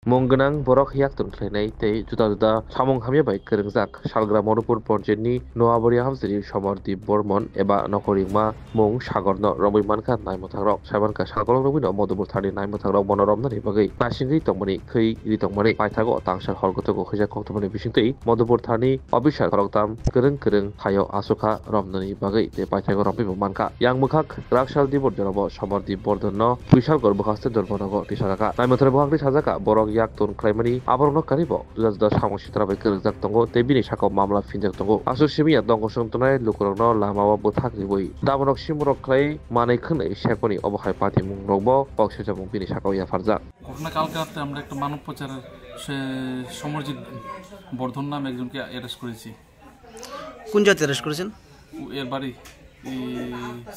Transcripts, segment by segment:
Mongganang borok yak tun khlainai tei juda juda samung hamya bai kwrwngjak salgra Morupur Porjeni Noabori Hamsiri Somordi Bormon eba Nokoringma mung sagorno romui mankha naimothangrok sabanka sagolok rogwino Modupur thani naimothangrok bonoromnani bagui nasingui tongmani khei ri tongmani paithago tangsar holgotogo khija koktomani bisingtui Modupur thani obisar koroktam kwrwng hayo asuka romnani bagui tei paithago rompimo mankha yang mukhak rakshal dibor jorobo Somordi Bordonno puisal gor bukhaste dorbonago tisaraka naimothanai buhakni sajaka borok yak tun khlaimani aborokno karibo juda juda samung sitra bai kwrwngjak tongo tei bini sakao mamla phinjak tongo asuk simiya dongko sungtonai lukurokno lamao bwthakriwi damonok simrok khlai manui khwnui sekoni obohai pati mungrokbo boksajak bini sakao yafarjak ঘটনা কালকে রাতে আমরা একটা মানব পাচারের সে সমরজিৎ বর্ধন নামে একজনকে arrest করেছি। কোন জায়গায় অ্যারেস্ট করেছেন? এর বাড়ি এই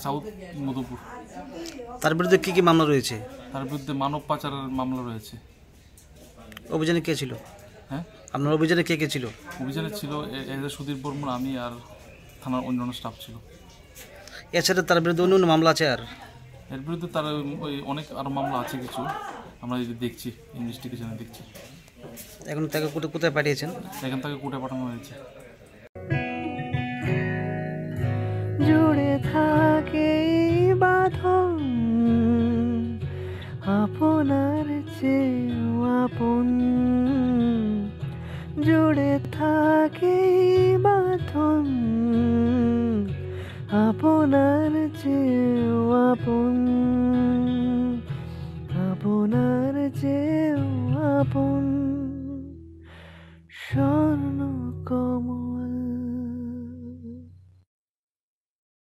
সাউথ মধুপুর। তার বিরুদ্ধে কি কি মামলা রয়েছে? তার বিরুদ্ধে মানব পাচারের মামলা রয়েছে। অভিযানে কে ছিল? হ্যাঁ, আপনার অভিযানে কে কে ছিল? অভিযানে ছিল সুধীর বর্মন, আমি আর থানার অন্যান্য স্টাফ ছিল। এছাড়া তার বিরুদ্ধে অন্য মামলা আছে? আর এর বিরুদ্ধে তার ওই অনেক আরও মামলা আছে কিছু, আমরা যদি দেখছি ইনভেস্টিগেশনে দেখছি। এখন তাকে কোথায় পাঠিয়েছেন? এখান থেকে কোর্টে পাঠানো হয়েছে। জুড়ে থাকে বাঁধন আপনার চেয়েও আপন, জুড়ে থাকে বাঁধন আপনার চেয়ে